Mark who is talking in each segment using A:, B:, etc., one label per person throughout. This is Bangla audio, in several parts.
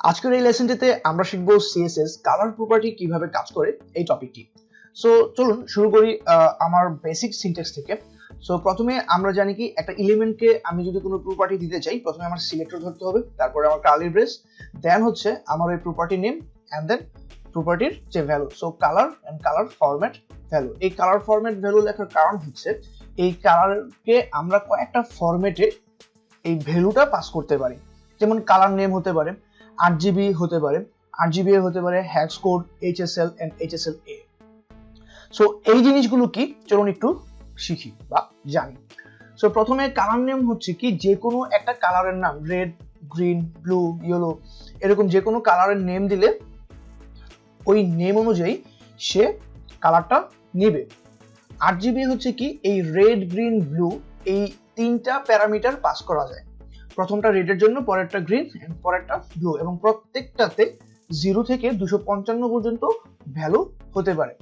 A: আজকের এই লেসনটিতে আমরা শিখব সিএসএস কালার প্রপার্টি কিভাবে কাজ করে এই টপিকটি। সো চলুন শুরু করি আমার বেসিক সিনট্যাক্স থেকে। সো প্রথমে আমরা জানি কি একটা এলিমেন্টকে আমি যদি কোনো প্রপার্টি দিতে চাই, প্রথমে আমার সিলেক্টর ধরতে হবে, তারপরে আমার কার্লি ব্রেস, দেন হচ্ছে আমার ওই প্রপার্টি নেম এন্ড দেন প্রপার্টির যে value. So colour and colour format value. এই কালার ফরম্যাট ভ্যালু লেখার কারণ হচ্ছে এই কালারকে আমরা কয়েকটা ফরম্যাটে এই ভ্যালুটা পাস করতে পারি। যেমন কালার নেম হতে পারে RGB হতে পারে, RGBA হতে পারে, hex code, HSL and HSLA। So এই জিনিসগুলো কি চলুন একটু শিখি বা জানি। সো প্রথমে কালার নেম হচ্ছে কি যে কোনো একটা কালারের নাম, রেড, গ্রিন, ব্লু, ইয়েলো, এরকম যে কোনো কালারের নেম দিলে ওই নেম অনুযায়ী সে কালারটা নেবে। RGB হচ্ছে কি এই রেড, গ্রিন, ব্লু এই তিনটা প্যারামিটার পাস করা যায়। প্রথমটা রেডের জন্য, পরেরটা গ্রিন এন্ড পরেরটা ব্লু, এবং প্রত্যেকটাতে 0 থেকে 255 পর্যন্ত ভ্যালু হতে পারে।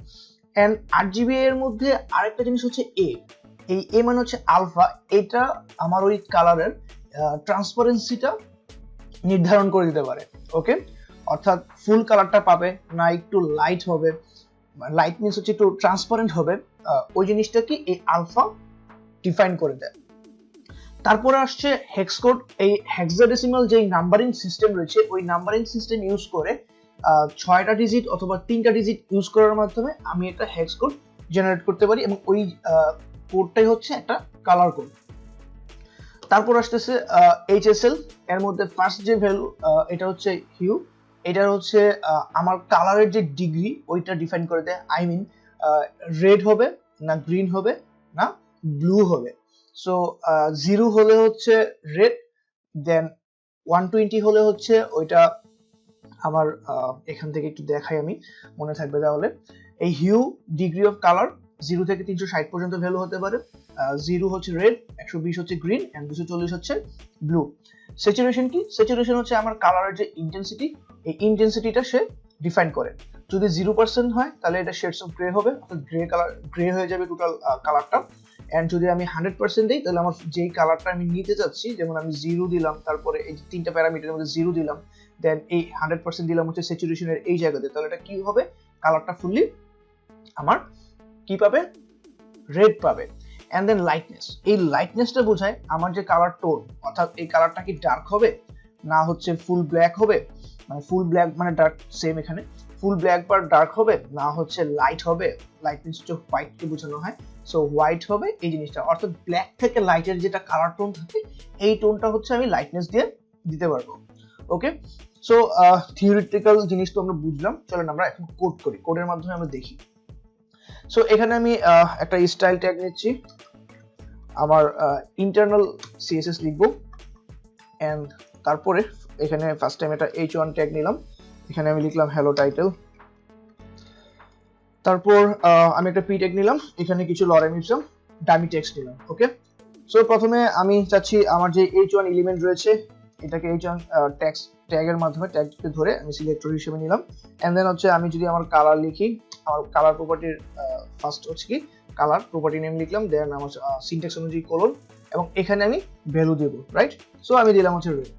A: এন্ড RGBA এর মধ্যে আরেকটা জিনিস হচ্ছে এ। এই এ মানে হচ্ছে আলফা। এটা আমার ওই কালারের ট্রান্সপারেন্সিটা নির্ধারণ করে দিতে পারে। ওকে, অর্থাৎ ফুল কালারটা পাবে না একটু লাইট হবে, লাইট মিন্স হচ্ছে একটু ট্রান্সপারেন্ট হবে, ওই জিনিসটা কি এই আলফা ডিফাইন করে দেয়। তারপরে আসছে হেক্স কোড। এই হেক্সাডেসিমাল যে নাম্বারিং সিস্টেম রয়েছে ওই নাম্বারিং সিস্টেম ইউজ করে 6টা ডিজিট অথবা 3টা ডিজিট ইউজ করার মাধ্যমে আমি একটা হেক্স কোড জেনারেট করতে পারি, এবং ওই কোডটাই হচ্ছে একটা কালার কোড। তারপর আসতেছে HSL। এর মধ্যে ফার্স্ট যে ভ্যালু এটা হচ্ছে হিউ। এটার হচ্ছে আমার কালারের যে ডিগ্রি ওইটা ডিফাইন করে দেয়। আই মিন রেড হবে না গ্রিন হবে না ব্লু হবে। সো 0 হলে হচ্ছে রেড, দেন 120 হলে হচ্ছে ওইটা আমার এখান থেকে একটু দেখাই, আমি মনে থাকবে তাহলে। এই হিউ ডিগ্রি অফ কালার 0 থেকে 360 পর্যন্ত ভ্যালু হতে পারে। 0 হচ্ছে রেড, 120 হচ্ছে গ্রিন এন্ড 240 হচ্ছে ব্লু। স্যাচুরেশন কি? স্যাচুরেশন হচ্ছে আমার কালারের যে ইন্টেন্সিটি, এই ইন্টেন্সিটিটা সে ডিফাইন করে। যদি 0% হয় তাহলে এটা শেডস অফ গ্রে হবে, অর্থাৎ গ্রে হয়ে যাবে টোটাল কালারটা। এন্ড যদি আমি 100% দিই তাহলে আমার যেই কালারটা আমি নিতে চাচ্ছি, যেমন আমি 0 দিলাম, তারপরে এই তিনটা প্যারামিটারের মধ্যে 0 দিলাম, দেন এই 100% দিলাম হচ্ছে স্যাচুরেশনের এই জায়গাতে, তাহলে এটা কি হবে? কালারটা ফুললি আমার কি পাবে? রেড পাবে। And then lightness. এই লাইটনেসটা বোঝায় আমার যে কালার টোন, অর্থাৎ এই কালারটা কি ডার্ক হবে না হচ্ছে ফুল ব্ল্যাক হবে, মানে ফুল ব্ল্যাক মানে ডার্ক, সেম এখানে ফুল ব্ল্যাক বা ডার্ক হবে না হচ্ছে লাইট হবে। লাইটনেস হচ্ছে হোয়াইটকে বোঝানো হয়, সো হোয়াইট হবে এই জিনিসটা। অর্থাৎ ব্ল্যাক থেকে লাইটের যেটা কালার টোন থাকে এই টোনটা হচ্ছে আমি লাইটনেস দিয়ে দিতে পারবো। ওকে, সো থিওরিটিক্যাল জিনিস তো আমরা বুঝলাম, চলেন আমরা এখন কোড করি, কোডের মাধ্যমে আমরা দেখি। সো এখানে আমি একটা স্টাইল ট্যাগ নিচ্ছি, আমার ইন্টারনাল সিএসএস লিখবো, এন্ড তারপরে এখানে ফার্স্ট টাইম এটা h1 ট্যাগ নিলাম, এখানে আমি লিখলাম হ্যালো টাইটেল। তারপর আমি একটা p ট্যাগ নিলাম, এখানে কিছু লরেম ইপসম ডামি টেক্সট নিলাম। ওকে, সো প্রথমে আমি চাচ্ছি আমার যে h1 এলিমেন্ট রয়েছে এটাকে h1 ট্যাগের মাধ্যমে ট্যাগকে ধরে আমি সিলেক্টর হিসেবে নিলাম। এন্ড দেন হচ্ছে আমি যদি আমার কালার লিখি, আমার কালার প্রপার্টির ফার্স্ট হচ্ছে কি কালার প্রপার্টি নেম লিখলাম, দেন আমার সিনট্যাক্স অনুযায়ী কোলন, এবং এখানে আমি ভ্যালু দেব, রাইট? সো আমি দিলাম হচ্ছে রেড।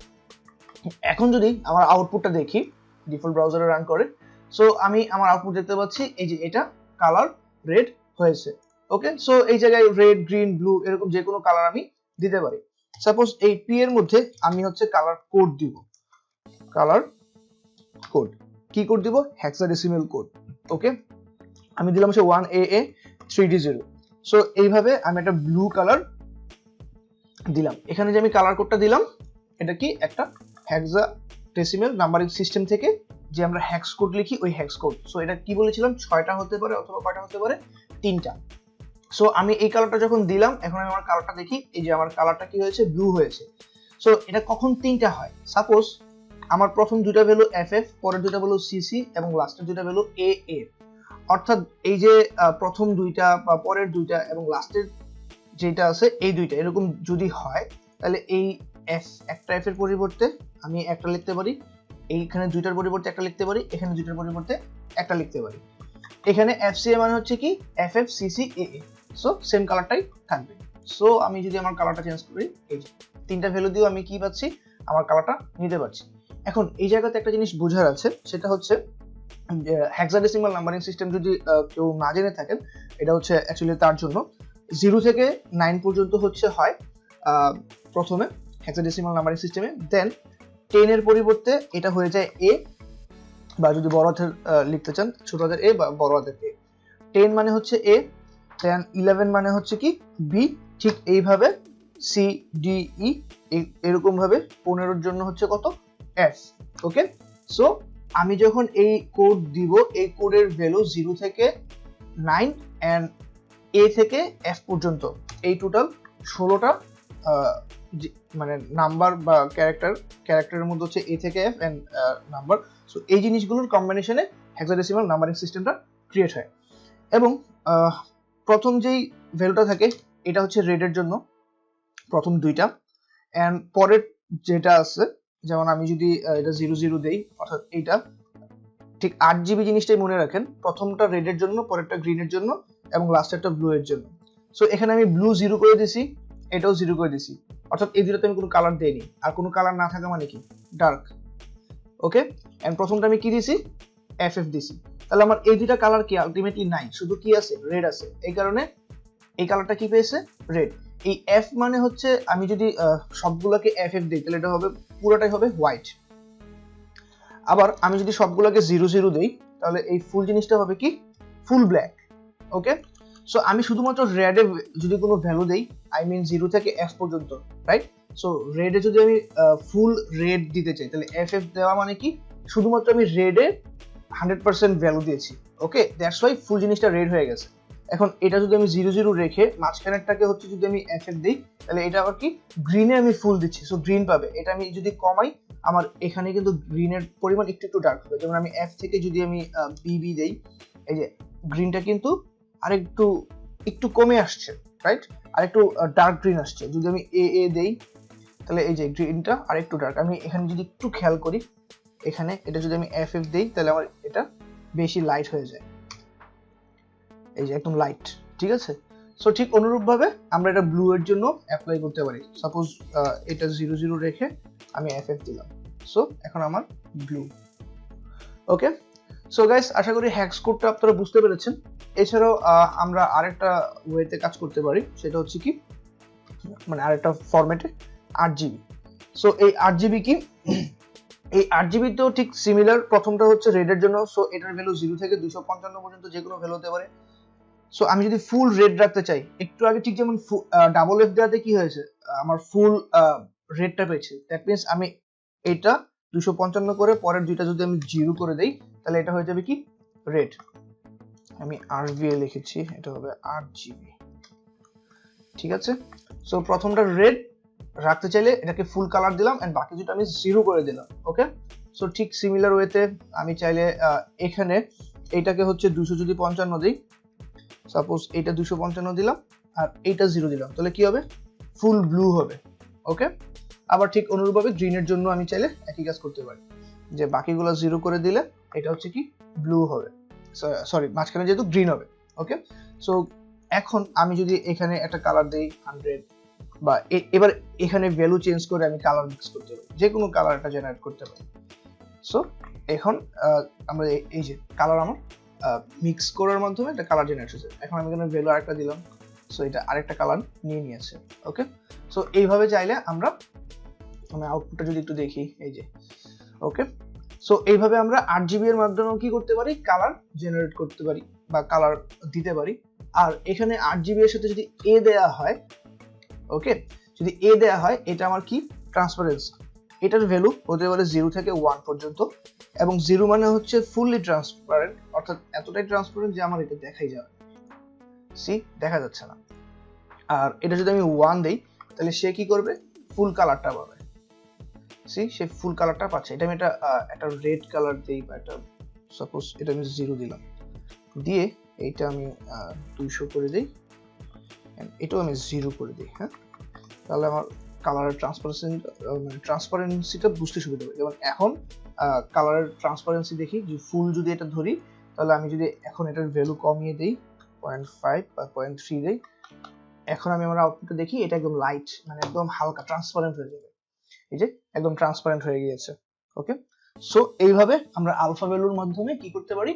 A: এখন যদি আমার আউটপুটটা দেখি, ডিফল্ট ব্রাউজারে রান করে, সো আমি আমার আউটপুট দেখতে পাচ্ছি এই যে এটা কালার রেড হয়েছে। ওকে, সো এই জায়গায় রেড, গ্রিন, ব্লু এরকম যে কোনো কালার আমি দিতে পারি। সাপোজ এই পি এর মধ্যে আমি হচ্ছে কালার কোড দিব, কালার কোড কি কোড দিব? Hexadecimal code. ওকে, আমি দিলাম হচ্ছে 1AA3D0। সো এইভাবে আমি একটা ব্লু কালার দিলাম। এখানে যে আমি কালার কোডটা দিলাম এটা কি একটা হেক্সাডেসিমাল নাম্বারিং সিস্টেম থেকে যে আমরা হ্যাক্স কোড লিখি ওই হ্যাক্স কোড। সো এটা কি বলেছিলাম? 6টা হতে পারে অথবা কয়টা হতে পারে? 3টা। সো আমি এই কালারটা যখন দিলাম, এখন আমি আমার কালারটা দেখি, এই যে আমার কালারটা কি হয়েছে? ব্লু হয়েছে। সো এটা কখন 3টা হয়? সাপোজ আমার প্রথম দুইটা ভ্যালু FF, পরের দুইটা ভ্যালু CC এবং লাস্টের দুইটা ভ্যালু AA। অর্থাৎ এই যে প্রথম দুইটা বা পরের দুইটা এবং লাস্টের যেটা আছে এই দুইটা এরকম যদি হয়, তাহলে এই একটা F এর পরিবর্তে আমি একটা লিখতে পারি, এইখানে দুইটার পরিবর্তে একটা লিখতে পারি, এখানে দুইটার পরিবর্তে একটা লিখতে পারি। এখানে FCA মানে হচ্ছে কি FFCCAA। সো সেম কালারটাই থাকবে। সো আমি যদি আমার কালারটা চেঞ্জ করি, এই যে 3টা ভ্যালু দিয়েও আমি কি পাচ্ছি? আমার কালারটা নিতে পারছি। এখন এই জায়গাতে একটা জিনিস বোঝার আছে, সেটা হচ্ছে হেক্সাডেসিমাল নাম্বারিং সিস্টেম যদি কেউ না জেনে থাকেন, এটা হচ্ছে অ্যাকচুয়ালি তার জন্য 0 থেকে 9 পর্যন্ত হচ্ছে হয় প্রথমে হেক্সাডেসিমাল নাম্বারিং সিস্টেমে, দেন 10 এর পরিবর্তে এটা হয়ে যায় এ, বা যদি বড় হাতের লিখতে চান ছোট হাতের এ বা বড় হাতের এ। 10 মানে হচ্ছে এ, দেন 11 মানে হচ্ছে কি বি, ঠিক এইভাবে সি ডি ই, এরকম ভাবে 15 জন্য হচ্ছে কত এফ। ওকে, সো আমি যখন এই কোড দিব, এই কোডের ভ্যালু 0 থেকে 9 এন্ড এ থেকে এফ পর্যন্ত, এই টোটাল 16টা মানে নাম্বার বা ক্যারেক্টারের মধ্যে হচ্ছে এ থেকে এফ এন্ড নাম্বার। সো এই জিনিসগুলোর কম্বিনেশনে হেক্সাডেসিমাল নাম্বারিং সিস্টেমটা ক্রিয়েট হয়। এবং প্রথম যেই ভ্যালুটা থাকে এটা হচ্ছে রেডের জন্য প্রথম দুইটা, এন্ড পরের যেটা আছে, যেমন আমি যদি এটা 00 দেই, অর্থাৎ এইটা ঠিক 8 জিবি জিনিসটাই মনে রাখেন, প্রথমটা রেডের জন্য, পরেরটা গ্রিনের জন্য, এবং লাস্টেরটা ব্লু এর জন্য। সো এখানে আমি ব্লু 0 করে দিছি, এটাও 0 করে দিছি, অর্থাৎ এই দুটোতে আমি কোনো কালার দেইনি। আর কোনো কালার না থাকা মানে কি ডার্ক। ওকে, এন্ড প্রথমটা আমি কি দিছি এফএফ দিছি, তাহলে আমার এই দুইটা কালার কি আলটিমেটলি নাই, শুধু কি আছে রেড আছে, এই কারণে এই কালারটা কি পেয়েছে রেড। এই এফ মানে হচ্ছে আমি যদি সবগুলোকে এফএফ দেই তাহলে এটা হবে পুরোটাই হবে হোয়াইট। আবার আমি যদি সবগুলোকে 00 দেই তাহলে এই ফুল জিনিসটা হবে কি ফুল ব্ল্যাক। ওকে, সো আমি শুধুমাত্র রেডে যদি কোনো ভ্যালু দেই, আই মিন 0 থেকে এফ পর্যন্ত, রাইট? সো রেডে যদি আমি ফুল রেড দিতে চাই তাহলে এফএফ দেওয়া মানে কি শুধুমাত্র আমি রেডে 100% ভ্যালু দিয়েছি। ওকে, দ্যাটস ওয়াই ফুল জিনিসটা রেড হয়ে গেছে। এখন এটা যদি আমি 00 রেখে মাঝখানেরটাকে হচ্ছে যদি আমি এফএফ দিই তাহলে এটা আবার কি গ্রিনে আমি ফুল দিচ্ছি, সো গ্রিন পাবে। এটা আমি যদি কমাই, আমার এখানে কিন্তু গ্রিনের পরিমাণ একটু একটু ডার্ক হবে। যেমন আমি এফ থেকে যদি আমি বিবি দেই, এই যে গ্রিনটা কিন্তু আরেকটু একটু কমে আসছে, রাইট? আরেকটু ডার্ক গ্রিন আসছে। যদি আমি এ এ দেই তাহলে এই যে গ্রিনটা আরেকটু ডার্ক। আমি এখানে যদি একটু খেয়াল করি, এখানে এটা যদি আমি এফ এফ দেই তাহলে আমার এটা বেশি লাইট হয়ে যায়, এই যে একদম লাইট, ঠিক আছে? সো ঠিক অনুরূপভাবে আমরা এটা ব্লু এর জন্য অ্যাপ্লাই করতে পারি। সাপোজ এটা 00 রেখে আমি এফএফ দিলাম, সো এখন আমার ব্লু। ওকে, সো গাইস, আশা করি হ্যাক্স কোডটা আপনারা বুঝতে পেরেছেন। এছাড়াও আমরা আরেকটা ওয়েতে কাজ করতে পারি, সেটা হচ্ছে কি মানে আরেকটা ফরম্যাটে 8 জিবি। সো এই 8 জিবি কি এই 8 জিবি তো ঠিক সিমিলার। প্রথমটা হচ্ছে রেডের জন্য, সো এটার ভ্যালু 0 থেকে 255 পর্যন্ত যে কোনো ভ্যালু হতে পারে। সো আমি যদি ফুল রেড রাখতে চাই, একটু আগে ঠিক যেমন ডাবল এফ দেওয়াতে কি হয়েছে আমার ফুল রেডটা পেয়েছে, দ্যাট মিনস আমি এটা 255 করে পরের দুইটা যদি আমি 0 করে দেই তাহলে এটা হয়ে যাবে কি রেড। আমি আরভিএ লিখেছি, এটা হবে 8 জিবি, ঠিক আছে? সো প্রথমটা রেড রাখতে চাইলে এটাকে ফুল কালার দিলাম এন্ড বাকি দুটো আমি 0 করে দিলাম। ওকে, সো ঠিক সিমিলার ওয়েতে আমি চাইলে এখানে এইটাকে হচ্ছে 200 যদি 55 দিই, সাপোজ এটা 255 দিলাম আর এইটা 0 দিলাম, তাহলে কি হবে ফুল ব্লু হবে। ওকে, আবার ঠিক অনুরূপভাবে গ্রিনের জন্য আমি চাইলে একই কাজ করতে পারি, যে বাকিগুলো 0 করে দিলে এটা হচ্ছে কি ব্লু হবে, সরি মাঝখানে যেহেতু গ্রিন হবে। ওকে, সো এখন আমি যদি এখানে একটা কালার দেই 100, বা এবার এখানে ভ্যালু চেঞ্জ করে আমি কালার মিক্স করতে পারি, যে কোনো কালারটা জেনারেট করতে পারি। সো এখন আমরা এই যে কালার আমার মিক্স করার মাধ্যমে একটা কালার জেনারেট হয়েছে। এখন আমি এখানে ভ্যালু আরেকটা দিলাম, সো এটা আরেকটা কালার নিয়ে নিয়েছে। ওকে, সো এইভাবে চাইলে আমরা আউটপুটটা যদি একটু দেখি, এই যে ওকে, সো এইভাবে আমরা 8 জিবি এর মাধ্যমে কি করতে পারি কালার জেনারেট করতে পারি বা কালার দিতে পারি। আর এখানে 8 জিবি এর সাথে যদি এ দেয়া হয়, ওকে, যদি এ দেয়া হয় এটা আমার কি ট্রান্সপারেন্সি, এটার ভ্যালু হতে পারে 0 থেকে 1 পর্যন্ত, এবং 0 মানে হচ্ছে ফুললি ট্রান্সপারেন্ট, অর্থাৎ এতটাই ট্রান্সপারেন্ট যে আমার এটা দেখাই যাবে, সি দেখা যাচ্ছে না। আর এটা যদি আমি 1 দেই তাহলে সে কি করবে ফুল কালারটা পাবে, সি সে ফুল কালারটা পাচ্ছে। এটা আমি একটা রেড কালার দেই, বা একটা সাপোজ এটা আমি 0 দিলাম, দিয়ে এইটা আমি 200 করে দেই, এটাও আমি 0 করে দিই। হ্যাঁ, তাহলে আমার কালারের ট্রান্সপারেন্সিটা বুঝতে সুবিধা হবে। যেমন এখন কালারের ট্রান্সপারেন্সি দেখি, যে ফুল যদি এটা ধরি তাহলে আমি যদি এখন এটার ভ্যালু কমিয়ে দেই 0.5 বা 0.3 দেই, এখন আমি আমার আউটপুটটা দেখি এটা একদম লাইট, মানে একদম হালকা ট্রান্সপারেন্ট হয়ে যাবে। এই যে একদম ট্রান্সপারেন্ট হয়ে গিয়েছে। ওকে, সো এইভাবে আমরা আলফা ভ্যালুর মাধ্যমে কি করতে পারি,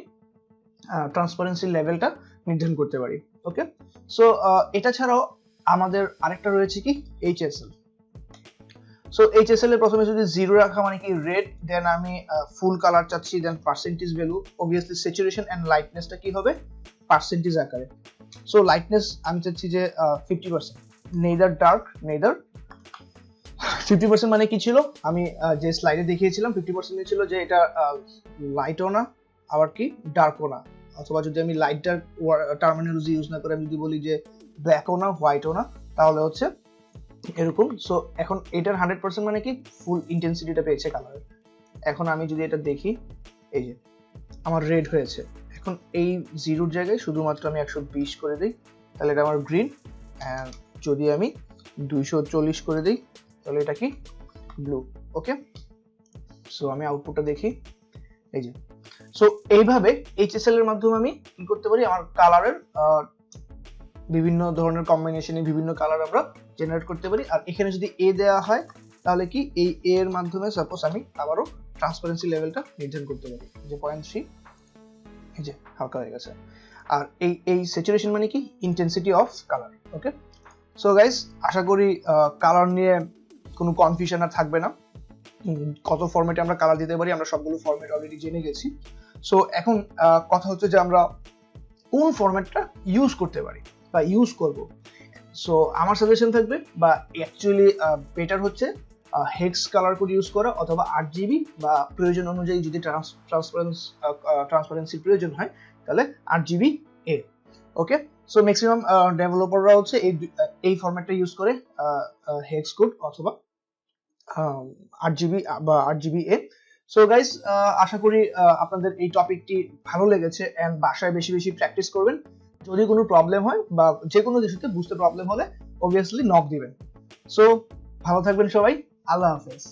A: ট্রান্সপারেন্সি লেভেলটা নির্ধারণ করতে পারি। ওকে, সো এটা ছাড়াও আমাদের আরেকটা রয়েছে কি এইচএসএল। সো এইচএসএল এর প্রথমে যদি 0 রাখা মানে কি রেড, দেন আমি ফুল কালার চাচ্ছি, then percentage value, obviously saturation and লাইটনেসটা কি হবে পার্সেন্টেজ আকারে। সো লাইটনেস আমি চাচ্ছি যে 50%, নেইদার ডার্ক নেইদার 50% মানে কি ছিল, আমি যে স্লাইডে দেখিয়েছিলাম 50% ছিল যে এটা লাইটও না আবার কি ডার্কও না, অথবা যদি আমি লাইট ডার্ক টার্মিনোলজি ইউজ না করে আমি যদি বলি যে ব্ল্যাকও না হোয়াইটও না, তাহলে হচ্ছে এরকম। সো এখন এটার 100% মানে কি ফুল ইন্টেন্সিটিটা পেয়েছে কালারের। এখন আমি যদি এটা দেখি, এই যে আমার রেড হয়েছে, এখন এই 0 জায়গায় শুধুমাত্র আমি 120 করে দিই, তাহলে এটা আমার গ্রিন। অ্যান্ড যদি আমি 240 করে দিই, তাহলে এটা কি ব্লু। ওকে, সো আমি আউটপুটটা দেখি, এই যে। সো এইভাবে এইচএসএল এর মাধ্যমে আমি কি করতে পারি, আমার কালারের বিভিন্ন ধরনের কম্বিনেশনে বিভিন্ন কালার আমরা জেনারেট করতে পারি। আর এখানে যদি এ দেওয়া হয় তাহলে কি এই এ এর মাধ্যমে সাপোজ আমি আবারও ট্রান্সপারেন্সি লেভেলটা নির্ধারণ করতে পারি, যে 0.3, এই যে হালকা হয়ে গেছে। আর এই স্যাচুরেশন মানে কি intensity of colour. Okay, so guys আশা করি কালার নিয়ে কোনো কনফিউশন আর থাকবে না। কত ফরম্যাটে আমরা কালার দিতে পারি আমরা সবগুলো ফরম্যাট অলরেডি জেনে গেছি। সো এখন কথা হচ্ছে যে আমরা কোন ফরম্যাটটা ইউজ করতে পারি বা ইউজ করব। সো আমার সাজেশন থাকবে বা অ্যাকচুয়ালি বেটার হচ্ছে হেক্স কালার কোড ইউজ করা, অথবা 8GB, বা প্রয়োজন অনুযায়ী যদি ট্রান্সপারেন্সির প্রয়োজন হয় তাহলে 8GB এ। ওকে, সো ম্যাক্সিমাম ডেভেলপাররা হচ্ছে এই ফরম্যাটটা ইউজ করে, হেক্স কোড অথবা 8GB বা 8GB এ। সো গাইস আশা করি আপনাদের এই টপিকটি ভালো লেগেছে, এন্ড বাসায় বেশি বেশি প্র্যাকটিস করবেন। যদি কোনো প্রবলেম হয় বা যে কোনো কিছুতে বুঝতে প্রবলেম হলে অবভিয়াসলি নক দিবেন। সো ভালো থাকবেন সবাই, আল্লাহ হাফেজ।